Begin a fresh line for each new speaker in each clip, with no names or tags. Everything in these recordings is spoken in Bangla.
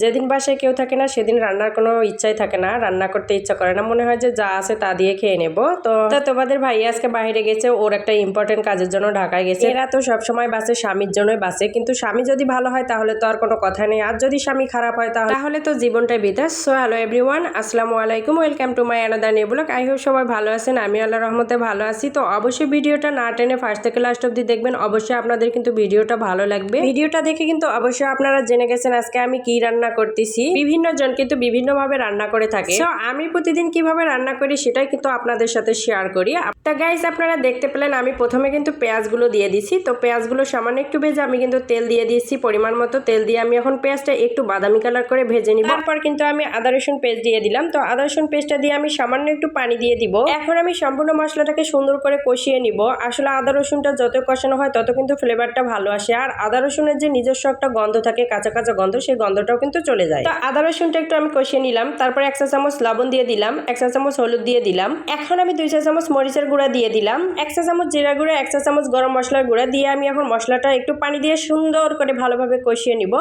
যেদিন বাসায় কেউ থাকে না সেদিন রান্নার কোনো ইচ্ছাই থাকে না, রান্না করতে ইচ্ছা করে না, মনে হয় যে যা আছে তা দিয়ে খেয়ে নেবো। তো তোমাদের ভাই আজকে বাইরে গেছে, ওর একটা ইম্পর্টেন্ট কাজের জন্য ঢাকায় গেছে। এরা তো সবসময় বাসে স্বামীর জন্যই বাসে, কিন্তু স্বামী যদি ভালো হয় তাহলে তো আর কোনো কথা নেই, আর যদি স্বামী খারাপ হয় তাহলে তো জীবনটাই বিদাস। সো হ্যালো এভরিওয়ান, আসসালামু আলাইকুম, welcome to my another new blog. I hope সবাই ভালো আছেন, আমি আল্লাহর রহমতে ভালো আছি। তো অবশ্যই ভিডিওটা না টেনে ফার্স্ট থেকে লাস্ট অব্দি দেখবেন, অবশ্যই আপনাদের কিন্তু ভিডিওটা ভালো লাগবে। ভিডিওটা দেখে কিন্তু অবশ্যই আপনারা জেনে গেছেন আজকে আমি কি রান্না করতেছি। বিভিন্ন জন কিন্তু বিভিন্ন ভাবে রান্না করে থাকে, তো আমি প্রতিদিন কিভাবে রান্না করি সেটাই কিন্তু আপনাদের সাথে শেয়ার করি। তা গাইস, আপনারা দেখতে পেলেন আমি প্রথমে কিন্তু পেঁয়াজগুলো দিয়ে দিছি। তো পেঁয়াজগুলো সামান্য একটু ভেজে আমি কিন্তু তেল দিয়ে দিয়েছি, পরিমাণ মতো তেল দিয়ে আমি এখন পেঁয়াজটা একটু বাদামি কালার করে ভেজে নিব। তারপর কিন্তু আমি আদা রসুন পেস্ট দিয়ে দিলাম। তো আদা রসুন পেস্টটা দিয়ে আমি সামান্য একটু পানি দিয়ে দিব। এখন আমি সম্পূর্ণ মশলাটাকে সুন্দর করে কষিয়ে নিব। আসলে আদা রসুনটা যত কষানো হয় তত কিন্তু ফ্লেভারটা ভালো আসে, আর আদা রসুনের যে নিজস্ব একটা গন্ধ থাকে, কাঁচা কাঁচা গন্ধ, সেই গন্ধটাও কিন্তু চলে যায়। তো আদা রসুনটা একটু আমি কষিয়ে নিলাম। তারপর 1 চা চামচ লবণ দিয়ে দিলাম, 1 চা চামচ হলুদ দিয়ে দিলাম। এখন আমি 2 চা চামচ মরিচের গুঁড়া দিয়ে দিলাম, 1 চা চামচ জিরা গুঁড়া, 1 চা চামচ গরম মশলার গুঁড়া দিয়ে আমি এখন মশলাটা একটু পানি দিয়ে সুন্দর করে ভালোভাবে কষিয়ে নিব।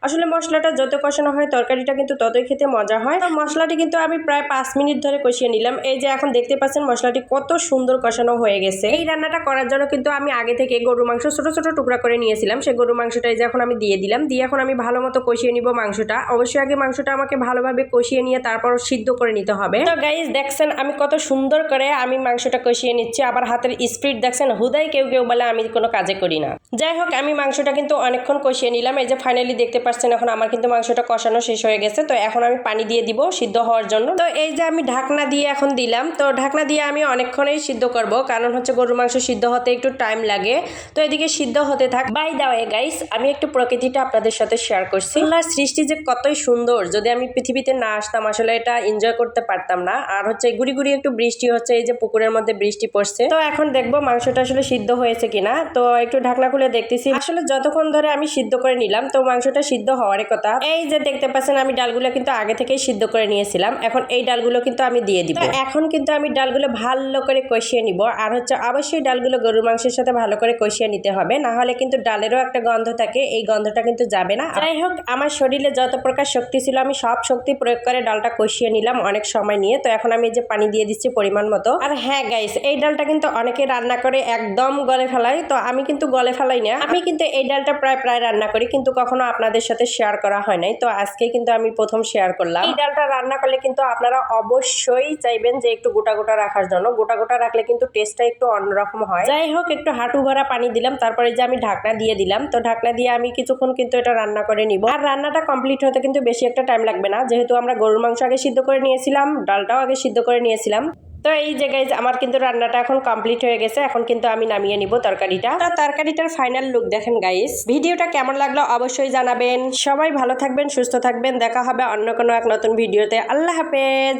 আসলে মশলাটা যত কষানো হয় তরকারিটা কিন্তু ততই খেতে মজা হয়। তো মশলাটি কিন্তু আমি প্রায় 5 মিনিট ধরে কষিয়ে নিলাম। এই যে এখন দেখতে পাচ্ছেন মশলাটি কত সুন্দর কষানো হয়ে গেছে। এই রান্নাটা করার জন্য কিন্তু আমি আগে থেকে গরুর মাংস ছোট ছোট টুকরা করে নিয়েছিলাম। সেই গরুর মাংসটা এই যে এখন আমি দিয়ে দিলাম, দিয়ে এখন আমি ভালো মতো কষিয়ে নিব মাংসটা। অবশ্যই আগে মাংসটা আমাকে ভালোভাবে কষিয়ে নিয়ে তারপর সিদ্ধ করে নিতে হবে। তো গাইস দেখছেন আমি কত সুন্দর করে আমি মাংসটা কষিয়ে নিচ্ছি, আবার হাতের স্পিড দেখছেন, হুদাই কেউ কেউ বলে আমি কোনো কাজে করি না। যাই হোক, আমি মাংসটা কিন্তু অনেকক্ষণ কষিয়ে নিলাম। এই যে ফাইনালি দেখতে পাচ্ছেন এখন আমার কিন্তু মাংসটা কষানো শেষ হয়ে গেছে। তো এখন আমি পানি দিয়ে দিব সিদ্ধ হওয়ার জন্য। তো এই যে আমি ঢাকনা দিয়ে এখন দিলাম। তো ঢাকনা দিয়ে আমি অনেকক্ষণই সিদ্ধ করব, কারণ হচ্ছে গরুর মাংস সিদ্ধ হতে একটু টাইম লাগে। তো এদিকে সিদ্ধ হতে থাক। বাই দা ওয়ে গাইস, আমি একটু প্রকৃতিটা আপনাদের সাথে শেয়ার করছি। আল্লাহর সৃষ্টি যে কতই সুন্দর, যদি আমি পৃথিবীতে না আসতাম আসলে এটা এনজয় করতে পারতাম না। আর হচ্ছে গুড়ি গুড়ি একটু বৃষ্টি হচ্ছে, এই যে পুকুরের মধ্যে বৃষ্টি পড়ছে। তো এখন দেখবো মাংসটা আসলে সিদ্ধ হয়েছে কিনা। তো একটু ঢাকনা খুলে দেখতেছি। আসলে যতক্ষণ ধরে আমি সিদ্ধ করে নিলাম, তো মাংসটা সিদ্ধ হওয়ারই কথা। এই যে দেখতে পাচ্ছেন আমি ডালগুলো কিন্তু আগে থেকেই সিদ্ধ করে নিয়েছিলাম। এখন এই ডালগুলো কিন্তু আমি দিয়ে দিব। এখন কিন্তু আমি ডালগুলো ভালো করে কষিয়ে নিব। আর হচ্ছে অবশ্যই ডালগুলো গরুর মাংসের সাথে ভালো করে কষিয়ে নিতে হবে, না হলে কিন্তু ডালেরও একটা গন্ধ থাকে, এই গন্ধটা কিন্তু যাবে না। যাই হোক, আমার শরীরে যত প্রকার শক্তি ছিল আমি সব শক্তি প্রয়োগ করে ডালটা কষিয়ে নিলাম অনেক সময় নিয়ে। তো এখন আমি এই যে পানি দিয়ে দিচ্ছি পরিমাণ মতো। আর হ্যাঁ গাইস, এই ডালটা কিন্তু অনেকে রান্না করে একদম গলে ফেলাই, তো আমি কিন্তু গলে ফেলাই না। আমি কিন্তু এই ডালটা প্রায় রান্না করি, কিন্তু কখনো আপনাদের সাথে শেয়ার করা হয় নাই। তো আজকে কিন্তু আমি প্রথম শেয়ার করলাম। এই ডালটা রান্না করলে কিন্তু আপনারা অবশ্যই চাইবেন যে একটু গোটা গোটা রাখার জন্য। গোটা গোটা রাখলে কিন্তু টেস্টটা একটু অন্যরকম হয়। যাই হোক, একটু হাঁটু ভরা পানি দিলাম, তারপরে যে আমি ঢাকনা দিয়ে দিলাম। তো ঢাকনা দিয়ে আমি কিছুক্ষণ কিন্তু এটা রান্না করে নিব। আর রান্নাটা কমপ্লিট হতে কিন্তু বেশি একটা টাইম লাগবে না, যেহেতু আমরা গরুর মাংস আগে সিদ্ধ করে নিয়েছিলাম, ডালটাও আগে সিদ্ধ করে নিয়েছিলাম। তো এই যে গাইজ আমার কিন্তু রান্নাটা এখন কমপ্লিট হয়ে গেছে। এখন কিন্তু আমি নামিয়ে নিব তরকারিটা। তো তরকারিটার ফাইনাল লুক দেখেন গাইজ। ভিডিওটা কেমন লাগলো অবশ্যই জানাবেন। সবাই ভালো থাকবেন, সুস্থ থাকবেন। দেখা হবে অন্য কোনো এক নতুন ভিডিওতে। আল্লাহ হাফেজ।